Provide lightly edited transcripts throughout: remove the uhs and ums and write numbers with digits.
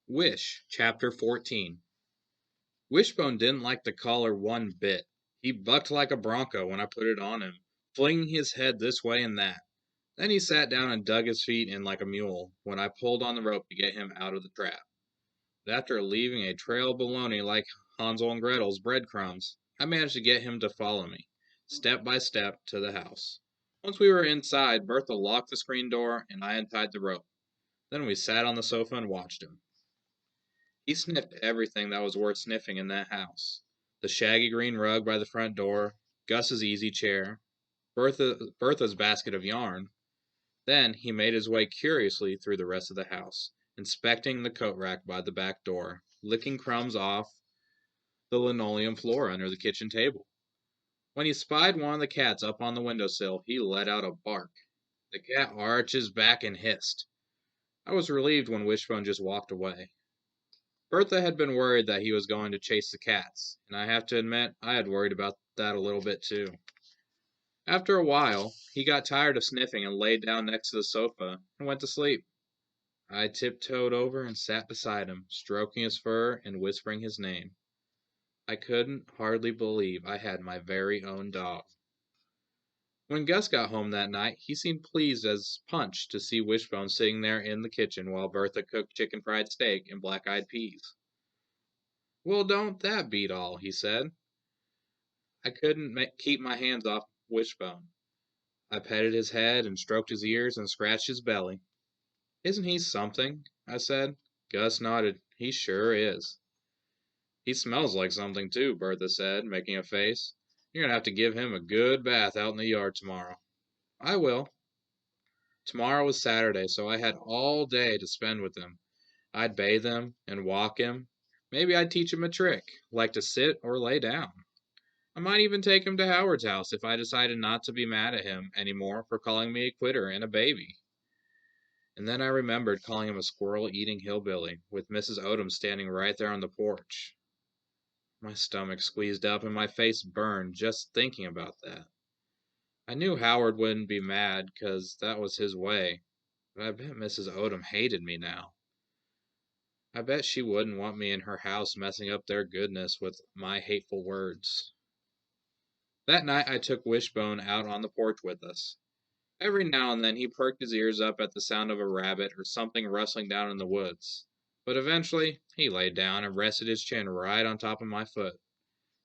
Wish, Chapter 14. Wishbone didn't like the collar one bit. He bucked like a bronco when I put it on him, flinging his head this way and that. Then he sat down and dug his feet in like a mule when I pulled on the rope to get him out of the trap. But after leaving a trail of baloney like Hansel and Gretel's breadcrumbs, I managed to get him to follow me, step by step, to the house. Once we were inside, Bertha locked the screen door and I untied the rope. Then we sat on the sofa and watched him. He sniffed everything that was worth sniffing in that house. The shaggy green rug by the front door, Gus's easy chair, Bertha's basket of yarn. Then he made his way curiously through the rest of the house, inspecting the coat rack by the back door, licking crumbs off the linoleum floor under the kitchen table. When he spied one of the cats up on the windowsill, he let out a bark. The cat arched his back and hissed. I was relieved when Wishbone just walked away. Bertha had been worried that he was going to chase the cats, and I have to admit I had worried about that a little bit too. After a while, he got tired of sniffing and laid down next to the sofa and went to sleep. I tiptoed over and sat beside him, stroking his fur and whispering his name. I couldn't hardly believe I had my very own dog. When Gus got home that night, he seemed pleased as punch to see Wishbone sitting there in the kitchen while Bertha cooked chicken fried steak and black-eyed peas. "Well, don't that beat all?" he said. I couldn't keep my hands off Wishbone. I petted his head and stroked his ears and scratched his belly. "Isn't he something?" I said. Gus nodded. "He sure is." "He smells like something, too," Bertha said, making a face. "You're going to have to give him a good bath out in the yard tomorrow." "I will." Tomorrow was Saturday, so I had all day to spend with him. I'd bathe him and walk him. Maybe I'd teach him a trick, like to sit or lay down. I might even take him to Howard's house if I decided not to be mad at him any more for calling me a quitter and a baby. And then I remembered calling him a squirrel-eating hillbilly, with Mrs. Odom standing right there on the porch. My stomach squeezed up and my face burned just thinking about that. I knew Howard wouldn't be mad, 'cause that was his way, but I bet Mrs. Odom hated me now. I bet she wouldn't want me in her house messing up their goodness with my hateful words. That night I took Wishbone out on the porch with us. Every now and then he perked his ears up at the sound of a rabbit or something rustling down in the woods. But eventually he laid down and rested his chin right on top of my foot.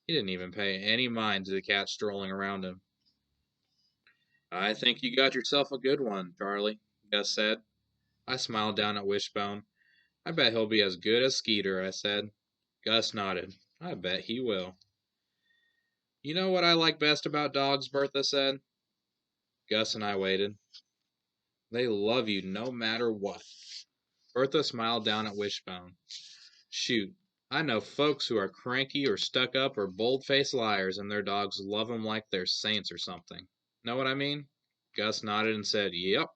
He didn't even pay any mind to the cat strolling around him. "I think you got yourself a good one, Charlie," Gus said. I smiled down at Wishbone. "I bet he'll be as good as Skeeter," I said. Gus nodded. "I bet he will." "You know what I like best about dogs?" Bertha said. Gus and I waited. "They love you no matter what." Bertha smiled down at Wishbone. "Shoot, I know folks who are cranky or stuck up or bold-faced liars and their dogs love 'em like they're saints or something. Know what I mean?" Gus nodded and said, "Yep."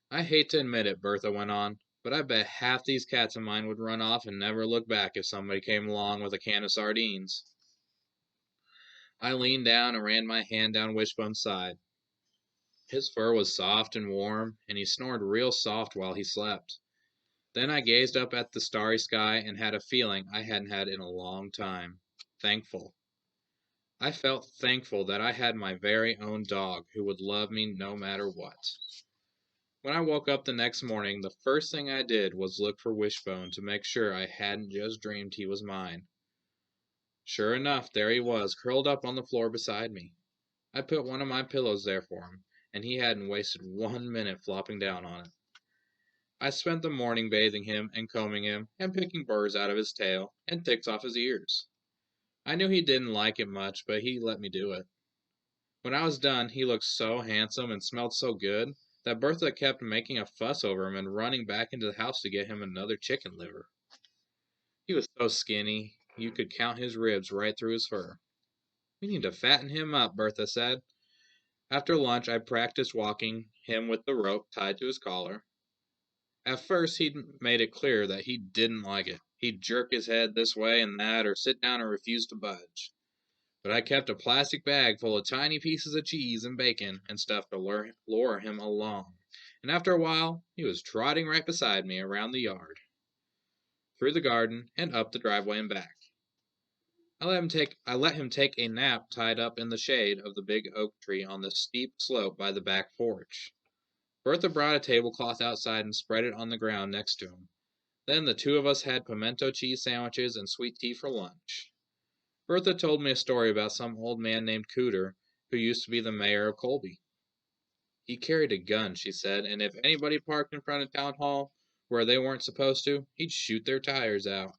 "I hate to admit it," Bertha went on, "but I bet half these cats of mine would run off and never look back if somebody came along with a can of sardines." I leaned down and ran my hand down Wishbone's side. His fur was soft and warm, and he snored real soft while he slept. Then I gazed up at the starry sky and had a feeling I hadn't had in a long time. Thankful. I felt thankful that I had my very own dog who would love me no matter what. When I woke up the next morning, the first thing I did was look for Wishbone to make sure I hadn't just dreamed he was mine. Sure enough, there he was, curled up on the floor beside me. I put one of my pillows there for him, and he hadn't wasted 1 minute flopping down on it. I spent the morning bathing him and combing him and picking burrs out of his tail and ticks off his ears. I knew he didn't like it much, but he let me do it. When I was done, he looked so handsome and smelled so good that Bertha kept making a fuss over him and running back into the house to get him another chicken liver. He was so skinny, you could count his ribs right through his fur. "We need to fatten him up," Bertha said. After lunch, I practiced walking him with the rope tied to his collar. At first, he'd made it clear that he didn't like it. He'd jerk his head this way and that, or sit down and refuse to budge. But I kept a plastic bag full of tiny pieces of cheese and bacon and stuff to lure him along, and after a while he was trotting right beside me around the yard, through the garden, and up the driveway and back. I let him take a nap tied up in the shade of the big oak tree on the steep slope by the back porch. Bertha brought a tablecloth outside and spread it on the ground next to him. Then the two of us had pimento cheese sandwiches and sweet tea for lunch. Bertha told me a story about some old man named Cooter who used to be the mayor of Colby. He carried a gun, she said, and if anybody parked in front of town hall where they weren't supposed to, he'd shoot their tires out.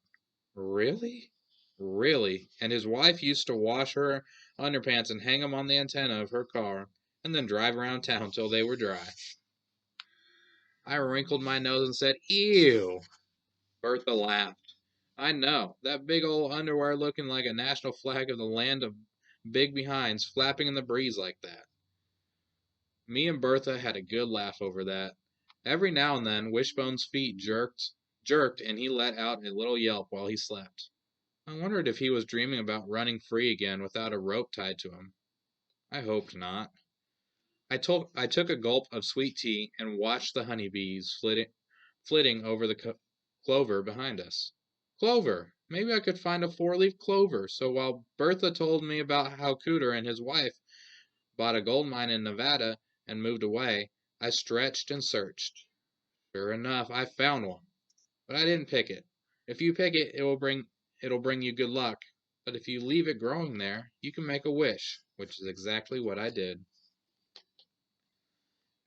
Really? Really. And his wife used to wash her underpants and hang 'em on the antenna of her car, and then drive around town till they were dry. I wrinkled my nose and said, "Ew." Bertha laughed. "I know. That big old underwear looking like a national flag of the land of big behinds flapping in the breeze like that." Me and Bertha had a good laugh over that. Every now and then Wishbone's feet jerked, and he let out a little yelp while he slept. I wondered if he was dreaming about running free again without a rope tied to him. I hoped not. I took a gulp of sweet tea and watched the honeybees flitting over the clover behind us. Clover! Maybe I could find a four-leaf clover. So while Bertha told me about how Cooter and his wife bought a gold mine in Nevada and moved away, I stretched and searched. Sure enough, I found one, but I didn't pick it. If you pick it, it'll bring you good luck. But if you leave it growing there, you can make a wish, which is exactly what I did.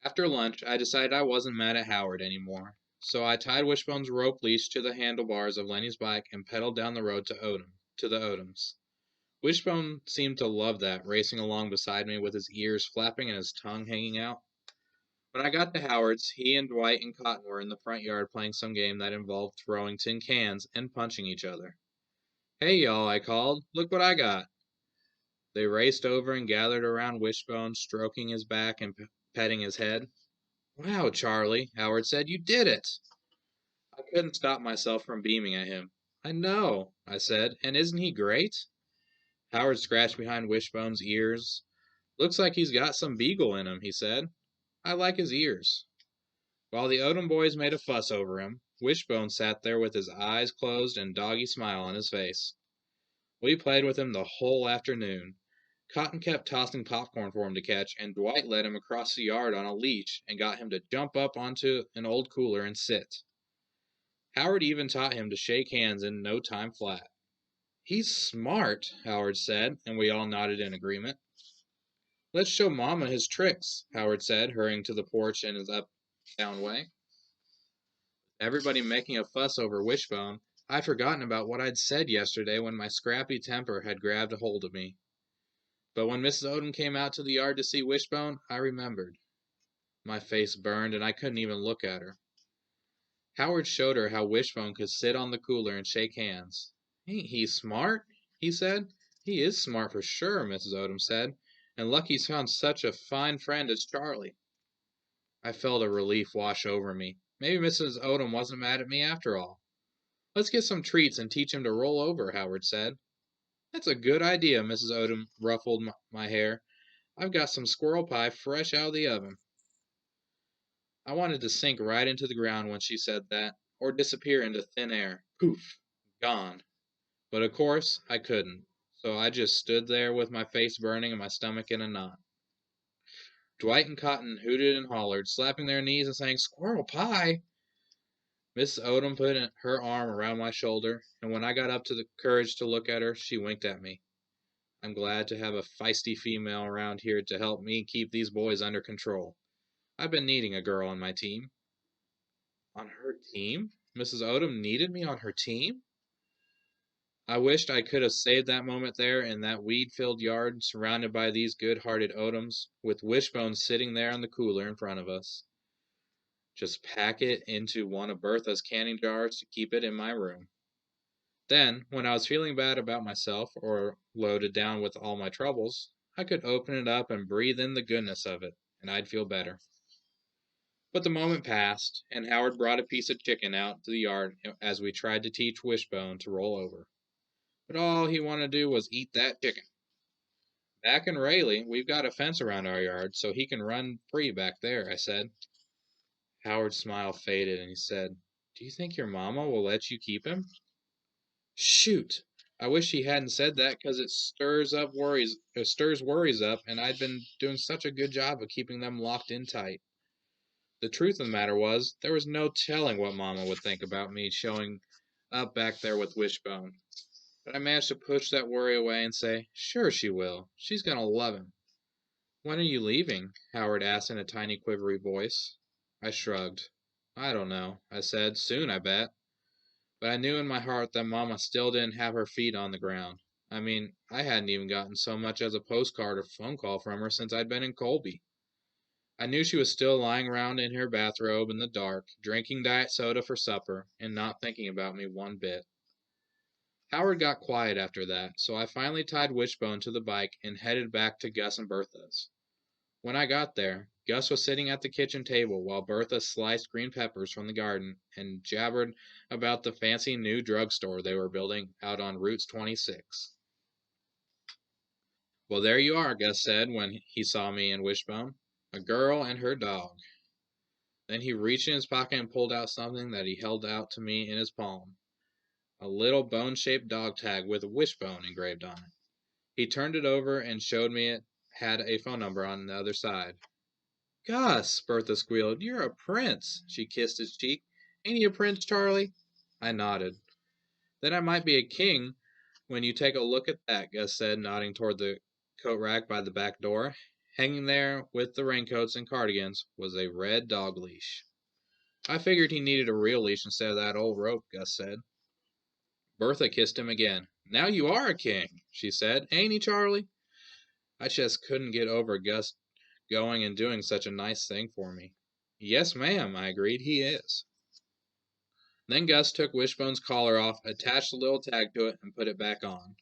After lunch, I decided I wasn't mad at Howard anymore, so I tied Wishbone's rope leash to the handlebars of Lenny's bike and pedaled down the road to the Odoms. Wishbone seemed to love that, racing along beside me with his ears flapping and his tongue hanging out. When I got to Howard's, he and Dwight and Cotton were in the front yard playing some game that involved throwing tin cans and punching each other. "Hey, y'all," I called. "Look what I got." They raced over and gathered around Wishbone, stroking his back and petting his head. "Wow, Charlie," Howard said, "you did it." I couldn't stop myself from beaming at him. "I know," I said, "and isn't he great?" Howard scratched behind Wishbone's ears. "Looks like he's got some beagle in him," he said. "I like his ears." While the Odom boys made a fuss over him, Wishbone sat there with his eyes closed and a doggy smile on his face. We played with him the whole afternoon. Cotton kept tossing popcorn for him to catch, and Dwight led him across the yard on a leash and got him to jump up onto an old cooler and sit. Howard even taught him to shake hands in no time flat. "He's smart," Howard said, and we all nodded in agreement. "Let's show Mama his tricks," Howard said, hurrying to the porch in his up-down way. Everybody making a fuss over Wishbone, I'd forgotten about what I'd said yesterday when my scrappy temper had grabbed a hold of me. But when Mrs. Odom came out to the yard to see Wishbone, I remembered. My face burned, and I couldn't even look at her. Howard showed her how Wishbone could sit on the cooler and shake hands. "Ain't he smart?" he said. "He is smart for sure," Mrs. Odom said, "and Lucky's found such a fine friend as Charlie." I felt a relief wash over me. Maybe Mrs. Odom wasn't mad at me after all. "Let's get some treats and teach him to roll over," Howard said. "That's a good idea," Mrs. Odom ruffled my hair. "I've got some squirrel pie fresh out of the oven." I wanted to sink right into the ground when she said that, or disappear into thin air. Poof! Gone. But of course, I couldn't. So I just stood there with my face burning and my stomach in a knot. Dwight and Cotton hooted and hollered, slapping their knees and saying, "Squirrel pie!" Miss Odom put her arm around my shoulder, and when I got up to the courage to look at her, she winked at me. I'm glad to have a feisty female around here to help me keep these boys under control. I've been needing a girl on my team. On her team? Mrs. Odom needed me on her team? I wished I could have saved that moment there in that weed-filled yard, surrounded by these good-hearted Odoms, with Wishbone sitting there on the cooler in front of us. Just pack it into one of Bertha's canning jars to keep it in my room. Then, when I was feeling bad about myself, or loaded down with all my troubles, I could open it up and breathe in the goodness of it, and I'd feel better. But the moment passed, and Howard brought a piece of chicken out to the yard as we tried to teach Wishbone to roll over. But all he wanted to do was eat that chicken. "Back in Rayleigh, we've got a fence around our yard, so he can run free back there," I said. Howard's smile faded and he said, "Do you think your mama will let you keep him?" Shoot! I wish he hadn't said that, 'cause it stirs worries up, and I'd been doing such a good job of keeping them locked in tight. The truth of the matter was, there was no telling what Mama would think about me showing up back there with Wishbone. But I managed to push that worry away and say, "Sure she will. She's gonna love him." "When are you leaving?" Howard asked in a tiny quivery voice. I shrugged. "I don't know," I said. "Soon, I bet." But I knew in my heart that Mama still didn't have her feet on the ground. I mean, I hadn't even gotten so much as a postcard or phone call from her since I'd been in Colby. I knew she was still lying around in her bathrobe in the dark, drinking diet soda for supper, and not thinking about me one bit. Howard got quiet after that, so I finally tied Wishbone to the bike and headed back to Gus and Bertha's. When I got there, Gus was sitting at the kitchen table while Bertha sliced green peppers from the garden and jabbered about the fancy new drugstore they were building out on Route 26. "Well, there you are," Gus said when he saw me and Wishbone. "A girl and her dog." Then he reached in his pocket and pulled out something that he held out to me in his palm. A little bone-shaped dog tag with Wishbone engraved on it. He turned it over and showed me it had a phone number on the other side. "Gus!" Bertha squealed. "You're a prince!" She kissed his cheek. "Ain't he a prince, Charlie?" I nodded. "Then I might be a king when you take a look at that," Gus said, nodding toward the coat rack by the back door. Hanging there with the raincoats and cardigans was a red dog leash. "I figured he needed a real leash instead of that old rope," Gus said. Bertha kissed him again. "Now you are a king," she said. "Ain't he, Charlie?" I just couldn't get over Gus going and doing such a nice thing for me. "Yes, ma'am," I agreed. "He is." Then Gus took Wishbone's collar off, attached the little tag to it, and put it back on.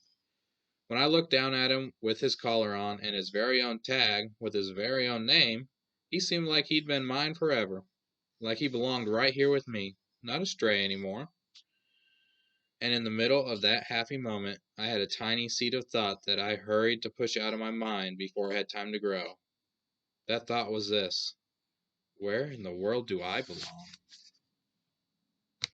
When I looked down at him with his collar on and his very own tag with his very own name, he seemed like he'd been mine forever, like he belonged right here with me, not a stray anymore. And in the middle of that happy moment, I had a tiny seed of thought that I hurried to push out of my mind before it had time to grow. That thought was this: where in the world do I belong?